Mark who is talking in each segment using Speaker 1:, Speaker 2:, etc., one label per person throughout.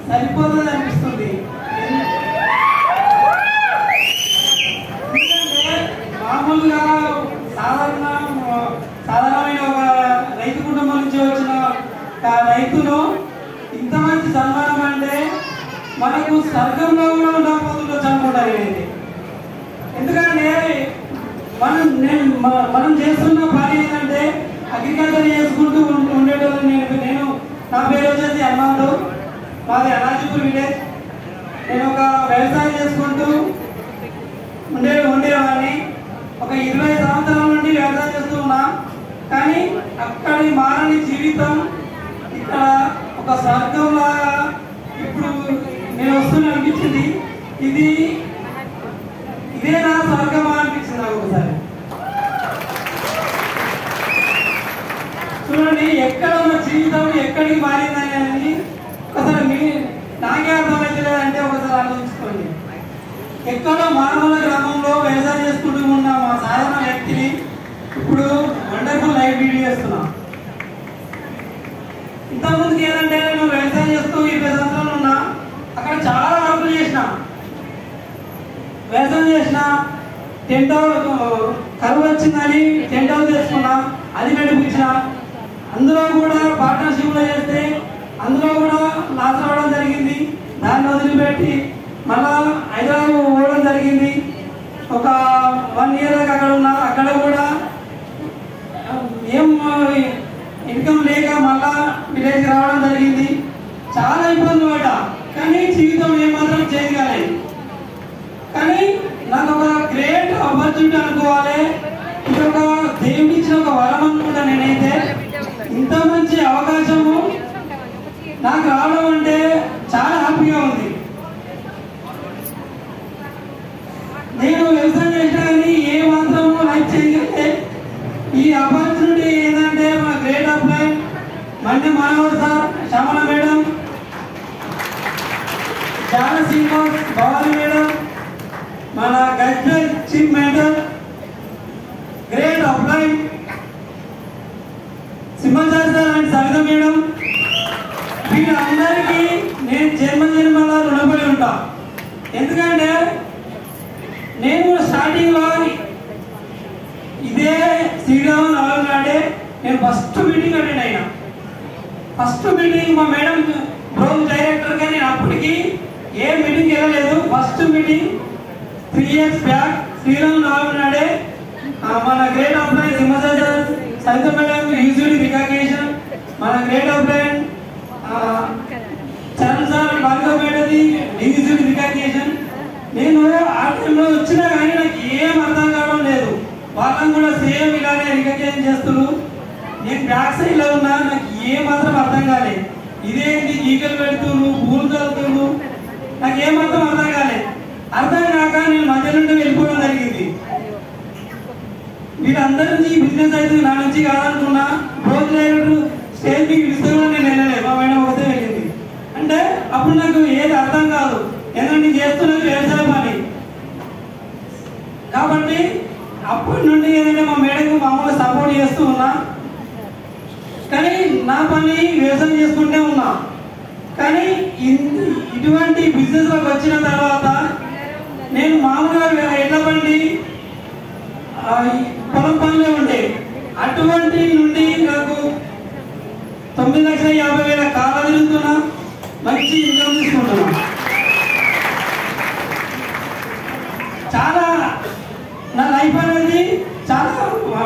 Speaker 1: సరిపోతుంది అనిపిస్తుంది. ఎందుకంటే మామూలుగా సాధారణమైన ఒక రైతు కుటుంబం నుంచి వచ్చిన రైతులు ఇంత మంచి సన్మానం అంటే మనకు స్వర్గంలో కూడా ఉండకపోతుండొచ్చు అనుకుంటారు. ఎందుకంటే మనం చేస్తున్న పని ఏంటంటే అగ్రికల్చర్ చేసుకుంటూ ఉండేటోళ్ళు. నేను నా పేరు వచ్చేసి హనుమంతు, మాది అనాజీపూర్ విలేజ్. నేను ఒక వ్యవసాయం చేసుకుంటూ ఉండేవాడిని. ఒక 20 సంవత్సరాల నుండి వ్యవసాయం చేస్తూ ఉన్నా. కానీ అక్కడి మారని జీవితం ఇక్కడ ఒక స్వర్గంలాగా ఇప్పుడు నేను వస్తున్నా అనిపించింది. ఇదే నా స్వర్గమా అనిపించింది నాకు ఒకసారి. చూడండి, ఎక్కడ ఉన్న జీవితం ఎక్కడికి మారిందని అని ఒకసారి నాకే అర్థమైతే లేదంటే ఒకసారి ఆలోచించుకోండి. ఎక్కడో మారుమూల గ్రామంలో వ్యవసాయం చేసుకుంటూ ఉన్న మా సాధారణ వ్యక్తిని ఇప్పుడు వండర్ఫుల్ లైఫ్ లీడ్ చేస్తున్నా. ఇంతకుముందుకి ఏంటంటే నేను వ్యవసాయం చేస్తూ 20 సంవత్సరాలు ఉన్నా. అక్కడ చాలా వర్కులు చేసిన, వ్యవసాయం చేసిన. టెంట్ కరువు వచ్చిందని టెంట్ హౌస్ చేసుకున్నా, అది నడిపించిన. అందులో కూడా పార్ట్నర్షిప్లో చేస్తే అందులో కూడా లాస్ అవ్వడం జరిగింది. దాన్ని వదిలిపెట్టి మళ్ళా హైదరాబాద్ పోవడం జరిగింది. ఒక 1 year దాకా అక్కడ ఉన్నా. అక్కడ కూడా ఏం ఇన్కమ్ లేక మళ్ళా విలేజ్కి రావడం జరిగింది. చాలా ఇబ్బందులు పడ్డా, కానీ జీవితం ఏమాత్రం చేంజ్ కాలేదు. కానీ నాకు ఒక గ్రేట్ ఆపర్చునిటీ అనుకోవాలి. ఇది ఒక దేవుడి ఇచ్చిన ఒక వరం అనుకుంటా నేనైతే. ఇంత మంచి అవకాశము నాకు రావడం అంటే చాలా హ్యాపీగా ఉంది. నేను వ్యవసాయం చేసినా కానీ ఏ మాత్రం లైఫ్ చేయగలిగితే ఈ ఆపర్చునిటీ ఏంటంటే మన great apply Mande Manohar sir, Shyamala madam, Jana Srinivas, Bhavani madam, మన Gajwel chief mentor, great apply Simhacharya sir and Savitha madam, వీళ్ళందరికీ నేను జన్మలో రుణపడి ఉంటా. ఎందుకంటే నేను స్టార్టింగ్లో ఇదే శ్రీరామ్ నవల్ నాడే నేను ఫస్ట్ మీటింగ్ అటెండ్ అయినా. ఫస్ట్ మీటింగ్ మా మేడం రోజు డైరెక్టర్గా నేను అప్పటికి ఏ మీటింగ్ వెళ్ళలేదు. First meeting 3 years back Sriram నవల్ నాడే మన great apply Simhacharya Savitha madam usually recognition, మన great apply Charan sir Bhargav మేడది యూజువల్లీ రికగ్నిషన్. నేను ఆ టైంలో వచ్చినా కానీ నాకు ఏం అర్థం కావడం లేదు. వాళ్ళని కూడా సేమ్ ఇలానే రికగ్నైజ్ చేస్తున్నారు. నేను బ్యాక్ సైడ్లో ఉన్నా, నాకు ఏ మాత్రం అర్థం కాలేదు. ఇదేంటి ఈకలు పెడుతున్నారు, పూలు చదువుతున్నారు, నాకు ఏమాత్రం అర్థం కాలేదు. అర్థం కాక నేను మధ్య నుండి వెళ్ళిపోవడం జరిగింది. వీళ్ళందరి నుంచి బిజినెస్ అయితే నా నుంచి కాదనుకున్నా. రోజు డైరెక్టర్ స్టేజ్ మీకు పిలిస్తే కూడా నేను వెళ్ళలేదు, మా మేడం ఒకటే వెళ్ళింది. అంటే అప్పుడు నాకు ఏది అర్థం కాదు, ఎందుకంటే నేను చేస్తున్నది వ్యవసాయ పని కాబట్టి. అప్పటి నుండి ఏదైనా మా మేడంకి మామూలుగా సపోర్ట్ చేస్తూ ఉన్నా, కానీ నా పని వ్యవసాయం చేసుకుంటే ఉన్నా. కానీ ఇటువంటి బిజినెస్లోకి వచ్చిన తర్వాత నేను మామూలుగా ఎడ్ల బండి పొలం పనులే ఉండే. అటువంటి నుండి నాకు 9,50,000 కాలా తిరుగుతున్నా, మంచి ఇన్కమ్ తీసుకుంటున్నా. చాలా నా లైఫ్ అనేది చాలా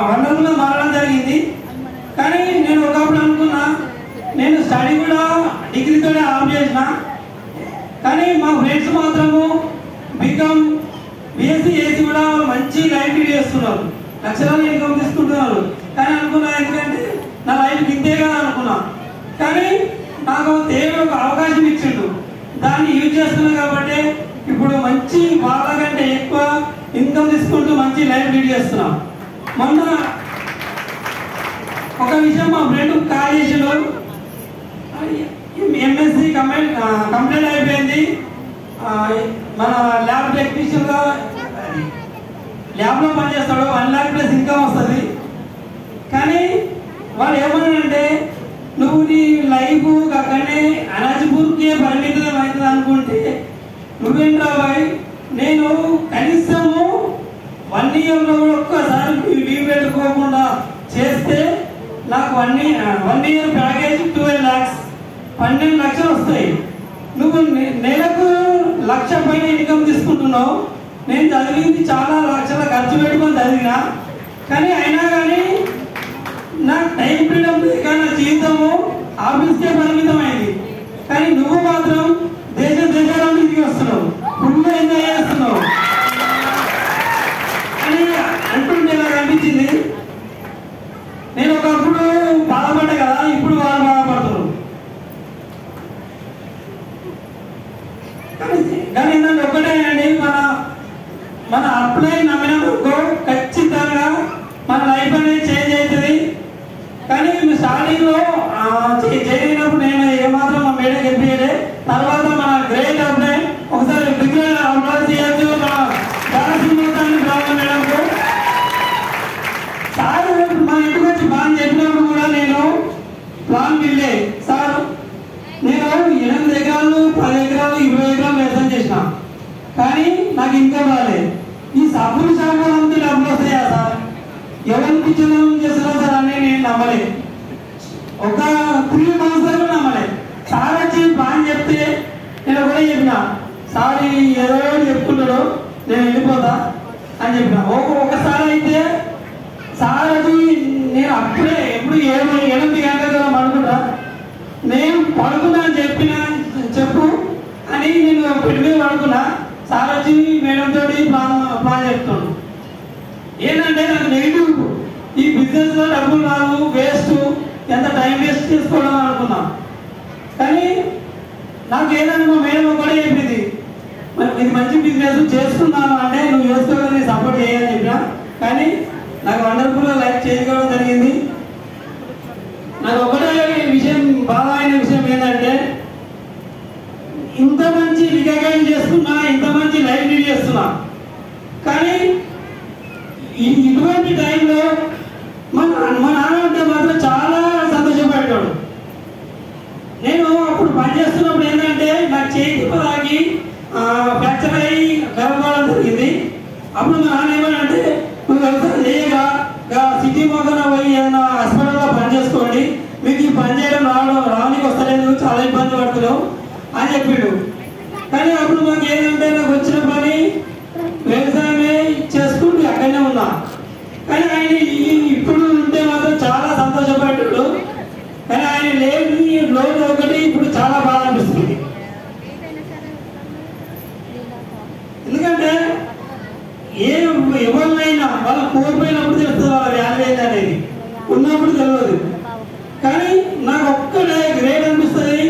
Speaker 1: వండర్ఫుల్గా మారడం జరిగింది. కానీ నేను ఒకప్పుడు అనుకున్నా, నేను స్టడీ కూడా డిగ్రీతోనే ఆఫ్ చేసిన. కానీ మా ఫ్రెండ్స్ మాత్రము బీకామ్ బీఎస్సీ చేసి కూడా మంచి లైఫ్ లీడ్ చేస్తున్నారు, లక్షలాలు ఇన్కమ్ తీసుకుంటున్నారు. కానీ అనుకున్నా, ఎందుకంటే నా లైఫ్ ఇంతే కదా అనుకున్నా. కానీ నాకు దేవుడు ఒక అవకాశం ఇచ్చిండు, దాన్ని యూజ్ చేస్తున్నా. కాబట్టి ఇప్పుడు మంచి వాళ్ళకంటే ఎక్కువ ఇన్కమ్ తీసుకుంటూ మంచి లైఫ్ లీడ్ చేస్తున్నాం. మొన్న ఒక విషయం మా ఫ్రెండ్ కాల్ చేసిండు, ఎంఎస్సి కంప్లీట్ అయిపోయింది. మన ల్యాబ్ టెక్నీషియన్గా ల్యాబ్లో పనిచేస్తాడు, 1 lakh+ ఇన్కమ్ వస్తుంది. కానీ వాడు ఏమన్నాడంటే, నువ్వు నీ లైఫ్ అక్కడనే అనాజపూర్కే పరిమితం అవుతుంది అనుకుంటే నువ్వేంట్రా బాయ్, నేను కనీసము 1 ఇయర్లో కూడా ఒక్కసారి లీవ్ పెట్టుకోకుండా చేస్తే నాకు 1 ఇయర్ ప్యాకేజ్ 12 lakhs 12 లక్షలు వస్తాయి. నువ్వు నెలకు 1 లక్ష పైన ఇన్కమ్ తీసుకుంటున్నావు. నేను చదివింది చాలా లక్షల ఖర్చు పెట్టుకొని చదివినా, కానీ అయినా కానీ నాకు టైం ఫ్రీడమ్ లేక నా జీవితము ఆఫీస్కే పరిమితమైంది. కానీ నువ్వు మాత్రం దేశాల నుంచి వస్తున్నావు, ఫుల్ ఎంజాయ్ చేస్తున్నావు అని అంటుంటే నాకు అనిపించింది. నేను ఒకప్పుడు బాధపడ్డా కదా, ఇప్పుడు వాళ్ళు బాధపడుతున్నారు. కానీ ఏంటంటే ఒకటే అండి, మన అప్లై నమ్మినప్పుడు ఖచ్చితంగా మన లైఫ్ అనేది చేంజ్ అవుతుంది. కానీ స్టార్టింగ్లో చేయనప్పుడు నేను ఏమాత్రం మా మేడం చెప్పేదే, తర్వాత మన గ్రేట్ అప్లై ఒకసారి డిగ్రీలో అప్లై చేయొచ్చు. మేడంకు సార్ మా ఇంటికి వచ్చి ప్లాన్ చెప్పినప్పుడు కూడా నేను ప్లాన్ వెళ్ళే సార్, నేను 8 ఎకరాలు 10 ఎకరాలు 20 ఎకరాలు వ్యవసాయం చేసిన, కానీ నాకు ఇంకా రాలేదు. ఈ సబ్బులు షాపులు అంతా డబ్బులు వస్తాయా సార్, ఎవరికి పిచ్చనం చేస్తున్నా సార్ అని నేను నమ్మలే. ఒక 3 months వరకు నమ్మలే. సార్ వచ్చి ప్లాన్ చెప్తే నేను కూడా చెప్పిన, సార్ ఏదో చెప్పుకుంటాడు నేను వెళ్ళిపోతా అని చెప్పిన. ఒకసారి అయితే సార్ అది నేను అప్పుడే ఎప్పుడు 8 గంటల పడుకుంటా, నేను పడుకున్నా అని చెప్పు అని నేను పెట్టి పడుకున్నా. సార్ వచ్చి మేడంతో ప్లాన్ చెప్తాడు. ఏంటంటే నాకు నెగిటివ్, ఈ బిజినెస్లో డబ్బులు రావు, వేస్ట్, ఎంత టైం వేస్ట్ చేసుకోవడం అనుకున్నా. కానీ నాకు ఏదన్నా మా మేడం ఒకటే చెప్పింది, ఇది మంచి బిజినెస్ చేసుకున్నాను అంటే నువ్వు చేసుకోవాలని సపోర్ట్ చేయాలని చెప్పిన. కానీ నాకు వండర్ఫుల్గా లైఫ్ చేసుకోవడం జరిగింది. నాకు ఒకటే విషయం, బాగా అయిన విషయం ఏంటంటే, ఇంత మంచి రికగ్నైజ్ చేసుకున్నా, ఇంత మంచి లైఫ్ లీడ్ చేస్తున్నా, కానీ ఇటువంటి టైంలో మా నాన్న అంటే మాత్రం చాలా సంతోషపడ్డాడు. నేను అప్పుడు పనిచేస్తున్నప్పుడు ఏంటంటే నాకు చేతి పదాకి ఫ్రాక్చర్ అయ్యి గర్భవడం జరిగింది. అప్పుడు మా నాన్న ఏమనంటే, నువ్వు వ్యవసాయం చేయగా సిటీ మొక్కన పోయి ఏదైనా హాస్పిటల్లో పని చేసుకోండి, మీకు ఈ పని చేయడం రావడానికి వస్తలేదు, చాలా ఇబ్బంది పడుతున్నావు అని చెప్పిండు. కానీ అప్పుడు మాకు ఏంటంటే నాకు వచ్చిన పని వ్యవసాయమే చేసుకుంటూ అక్కడనే ఉన్నా. కానీ ఆయన ఇప్పుడు ఉంటే మాత్రం చాలా సంతోషపడ్డాడు. కానీ ఆయన లేని లోటు ఒకటి ఇప్పుడు చాలా బాధ అనిపిస్తుంది. ఎందుకంటే ఎవరినైనా వాళ్ళు కోల్పోయినప్పుడు తెలుస్తుంది వాళ్ళ వాల్యూ ఏంటనేది, ఉన్నప్పుడు తెలియదు. కానీ నాకు ఒక్కటే గ్రేట్ అనిపిస్తుంది,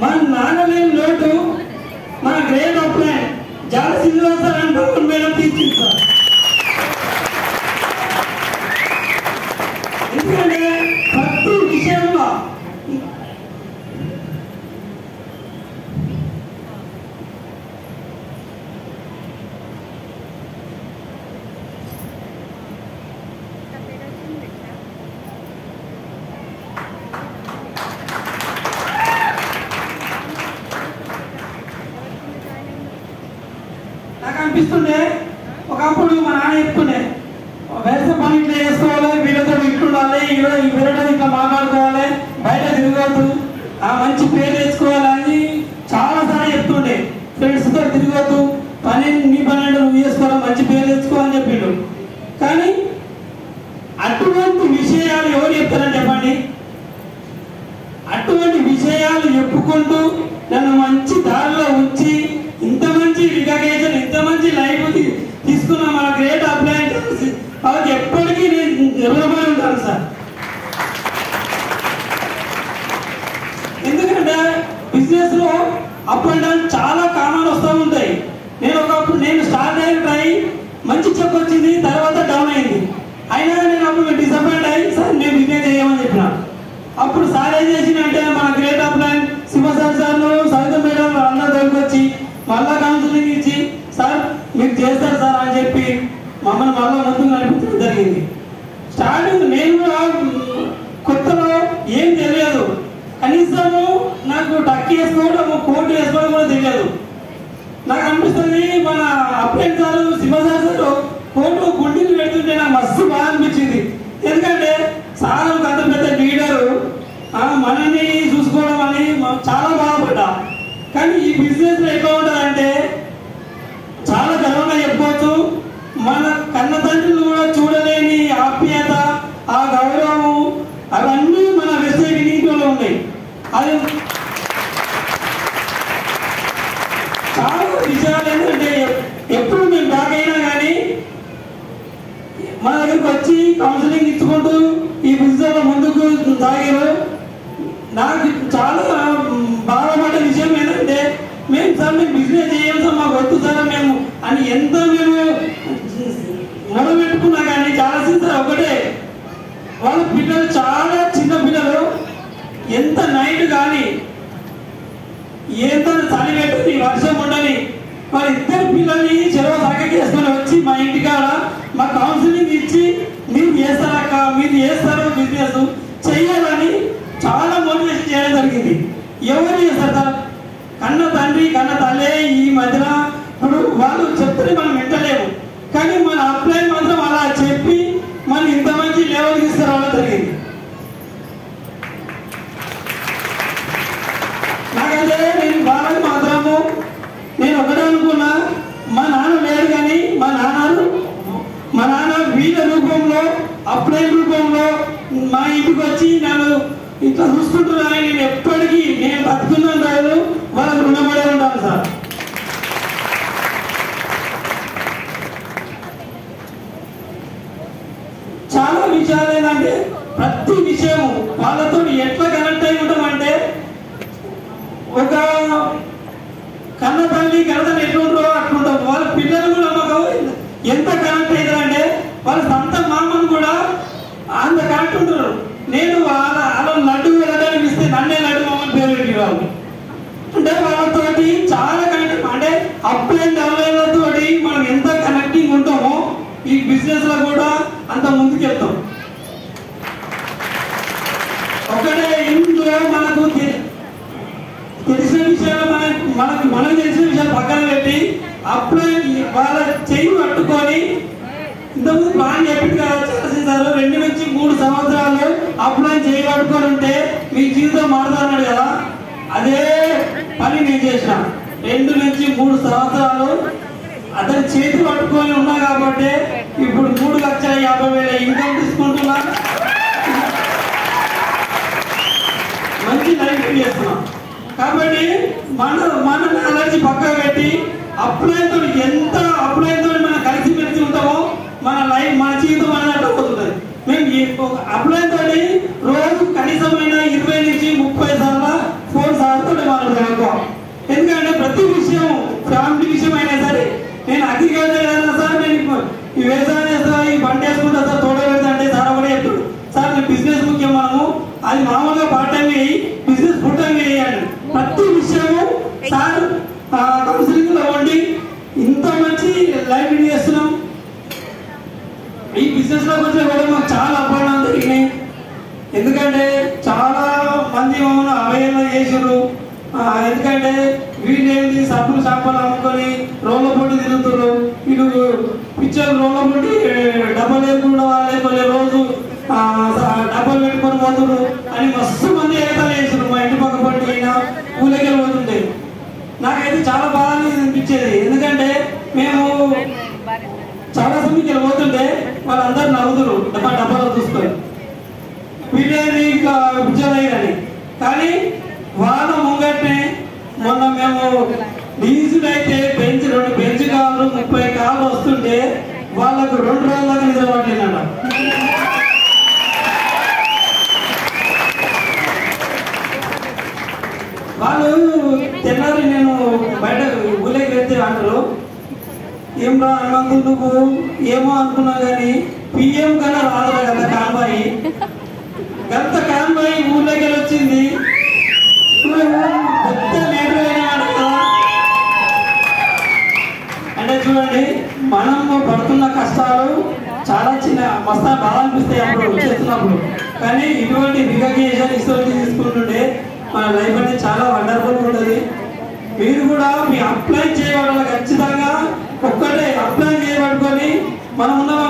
Speaker 1: మన నాన్న లేని లోటు మన గ్రేట్ అప్లై జాల శ్రీనివాస్ సార్ అని భగవన్ మేడం తీర్చింది సార్. ఎందుకంటే ప్రతి విషయంలో నాకు అనిపిస్తుండే, ఒకప్పుడు మా నాన్న చెప్తుండే, వ్యవసాయ పని ఇట్లా చేసుకోవాలి, వీళ్ళతో ఇట్లుండాలి, వీళ్ళతో ఇట్లా మాట్లాడుకోవాలి, బయట తిరగద్దు, మంచి పేరు తెచ్చుకోవాలని చాలాసార్లు చెప్తుండే. ఫ్రెండ్స్తో తిరగద్దు, నీ పని అంటే నువ్వు చేసుకోవాలి, మంచి పేరు తెచ్చుకోవాలని చెప్పిండు. కానీ అటువంటి విషయాలు ఎవరు చెప్తారని చెప్పండి? అటువంటి విషయాలు చెప్పుకుంటూ నన్ను మంచి దారిలో ఉంచి ఇంత మంచి రికగ్నైజేషన్, ఇంత మంచి లైఫ్ తీసుకున్న మన గ్రేట్ అప్లై వాళ్ళకి ఎప్పటికీ నేను రుణపడి ఉంటాను సార్. ఎందుకంటే బిజినెస్ లో అప్ అండ్ డౌన్ చాలా కారణాలు వస్తూ ఉంటాయి. నేను స్టార్ట్ అయిన టైం మంచి చెక్ వచ్చింది, తర్వాత డౌన్ అయింది. అయినా నేను అప్పుడు డిసప్పాయింట్ అయ్యి సార్ నేను బిజినెస్ చేయమని చెప్పిన. అప్పుడు సార్ ఏం చేసిందంటే మన గ్రేట్ అప్లై సింహసార్ సార్లు, సవిత మేడం అందరూ దగ్గరికి మళ్ళా కౌన్సిలింగ్ ఇచ్చి సార్ మీరు చేస్తారు సార్ అని చెప్పి మమ్మల్ని మళ్ళీ ముందుకు నడిపించడం జరిగింది. స్టార్టింగ్ నేను కూడా కొత్తలో కనీసము నాకు టక్ వేసుకోవడం కోట్ వేసుకోవడం కూడా తెలియదు. నాకు అనిపిస్తుంది మన అప్లైన్ సార్ శివసార్ సార్ కోటు గుండీలు పెడుతుంటే నాకు మస్తు బాగా అనిపించింది. ఎందుకంటే సార్ ఒక అంత పెద్ద లీడరు మనల్ని చూసుకోవడం అని చాలా బాధపడ్డా. కానీ ఈ బిజినెస్లో ఎట్లా ఉంటుందంటే చాలా గర్వంగా చెప్పుకోవచ్చు. మన కన్న తండ్రులు కూడా చూడలేని ఆప్యాయత, ఆ గౌరవము అవన్నీ మన వెబ్సైట్ నీటిలో ఉన్నాయి. అది చాలా విషయాలు ఏంటంటే ఎప్పుడు మేము బ్యాక్ అయినా కానీ మన దగ్గరికి వచ్చి కౌన్సిలింగ్ ఇచ్చుకుంటూ ఈ బిజినెస్ ముందుకు సాగారు. నాకు చాలా బాధపడ్డ విషయం ఏంటంటే మేము సార్ మేము బిజినెస్ చేయాలి సార్ మాకు వద్దు సార్ మేము అని ఎంత మేము మొదలుపెట్టుకున్నా కానీ చాలా సార్ ఒకటే వాళ్ళ పిల్లలు చాలా చిన్న పిల్లలు ఎంత నైట్ కానీ ఎంత చలి పెట్టుకుని వర్షం ఉండని వాళ్ళ ఇద్దరు పిల్లల్ని చెరువు సాగకేసుకొని వచ్చి మా ఇంటికాడ మా కౌన్సిలింగ్ ఇచ్చి మీరు చేస్తారక్క మీరు చేస్తారు బిజినెస్ చెయ్యాలని చాలా మోటివేషన్ చేయడం జరిగింది. ఎవరు చేస్తారు సార్? కన్న తండ్రి కన్న తల్లే ఈ మధ్యన ఇప్పుడు వాళ్ళు చెప్తే మనం వింటలేము. కానీ మన అప్లైన్ మాత్రం అలా చెప్పి మనం ఇంత మంచి లెవెల్ తీసుకురావడం జరిగింది. నాకైతే నేను వాళ్ళకి మాత్రము నేను ఒకటే అనుకున్నా, మా నాన్న లేడు కానీ మా నాన్న వీళ్ళ రూపంలో అప్లైన్ రూపంలో మా ఇంటికి వచ్చి నన్ను ఇట్లా చూసుకుంటున్నాను. నేను ఎప్పటికీ నేను బతుకున్నాను రాదు వాళ్ళకు రుణపడే ఉంటాను సార్. చాలా విషయాలు ఏంటంటే ప్రతి విషయం వాళ్ళతో ఎట్లా కనెక్ట్ అయి ఉంటామంటే ఒక కన్న తల్లి కన్నతల్లి ఎట్లుంటారో అట్లుంటాం. వాళ్ళ పిల్లలు కూడా మాకు ఎంత కనెక్ట్ అవుతారంటే వాళ్ళ సొంత మామను కూడా అంత కనెక్ట్ ఉంటారు. నేను వాళ్ళ లడ్డు వెళ్ళడానికి ఇస్తే నన్నే లడ్డు మామని పేరు పెట్టేవాళ్ళు. అంటే వాళ్ళతోటి చాలా కనెక్ట్ అంటే అప్లైన్ డెవలపర్లతో మనం ఎంత కనెక్టింగ్ ఉంటామో ఈ బిజినెస్ లో కూడా అంత ముందుకెళ్తాం. ఒకటే ఇందులో మనకు తెలిసిన విషయాలు మనకు తెలిసిన విషయాలు పక్కన పెట్టి అప్లైన్ వాళ్ళ చెయ్యి పట్టుకొని ఇంతకుముందు ప్లాన్ చెప్పింది కదా చేసేసారు 2 నుంచి 3 సంవత్సరాలు అప్లైన్ చేయి పట్టుకొని ఉంటే మీ జీవితం మారుతారన్నాడు కదా, అదే పని నేను చేసిన. 2 నుంచి 3 సంవత్సరాలు అతని చేతి పట్టుకొని ఉన్నా కాబట్టి ఇప్పుడు 3,50,000 ఇన్కమ్ తీసుకుంటున్నా, మంచి లైఫ్ చేస్తున్నాం. కాబట్టి మన అలర్జీ పక్కన పెట్టి అప్లైన్ తోటి ఎంత అప్లైన్ తోటి మనం కలిసిమెలిసి ఉంటామో మన లైఫ్ మన జీవితం అనేది అడ్డపోతుంది. మేము అప్లైన్ తోటి రోజు కనీసమైన 20 నుంచి 30 సార్లు ఫోన్ సార్తో మాట్లాడుకోవాలి. ఎందుకంటే ప్రతి విషయం ఫ్యామిలీ విషయం అయినా సరే నేను అగ్రికల్చర్ అయినా సార్ నేను ఈ వ్యవసాయం చేస్తా ఈ పంట వేసుకుంటా సార్ తోట పెడతా అంటే సార్ ఒకటే చెప్తాడు సార్ నేను బిజినెస్ ముఖ్యం మనము అది మామూలుగా పార్ట్ టైం వేయి బిజినెస్ ఫుల్ టైం వేయాలి. ప్రతి విషయము సార్ కౌన్సిలింగ్ లో ఉండి ఇంత మంచి లైఫ్ లీడ్ చేస్తున్నాం. ఈ బిజినెస్ లోకి వచ్చే కూడా మాకు చాలా అపార్థం జరిగినాయి. ఎందుకంటే చాలా మంది మమ్మల్ని అవయవ చేసారు. ఎందుకంటే వీళ్ళేంటి సబ్బులు చేపలు అమ్ముకొని రోడ్ల పొట్టి తిరుగుతారు, వీళ్ళు పిక్చర్ రోడ్ల పొట్టి డబ్బులు లేకుండా లేకపోతే రోజు డబ్బులు పెట్టుకొని పోతున్నారు అని మస్తు మంది ఎగతాలు చేసారు. మా ఇంటి పక్క పట్టి అయినా ఊళ్ళకి పోతుంటే నాకైతే చాలా బాగా అనిపించేది. ఎందుకంటే మేము చాలా సమీక్షలు పోతుంటే వాళ్ళందరూ నవ్వుతురు డబ్బాలు చూసుకొని వీళ్ళేది ఇంకా పిక్చర్ అయ్యారని. కానీ వాళ్ళ ముంగట్నే మొన్న మేము డీజిల్ అయితే బెంచ్ 2 బెంచ్ కార్లు 30 కార్లు వస్తుంటే వాళ్ళకు 2 రోజుల దాకా నిద్ర పట్టిందట. వాళ్ళు తెల్లారి నేను బయట ఊళ్ళకి వెళ్తే అంటారు ఏం రా అన్నందు నువ్వు ఏమో అనుకున్నా కానీ పిఎం కన్నా రాదురా కదా కాన్వాయి, గంత కాన్వాయి ఊళ్ళకి వచ్చింది అంటే చూడండి మనము పడుతున్న కష్టాలు చాలా చిన్న మస్తా బాగా అనిపిస్తాయి అప్పుడు చేస్తున్నప్పుడు. కానీ ఇటువంటి రికగ్నిషన్ ఇటువంటి తీసుకుంటుంటే మన లైఫ్ అనేది చాలా వండర్ఫుల్గా ఉంటుంది. మీరు కూడా మీ అప్లై చేయడం ఖచ్చితంగా ఒక్కటే అప్లై చేయబడుకొని మనం ఉన్నాం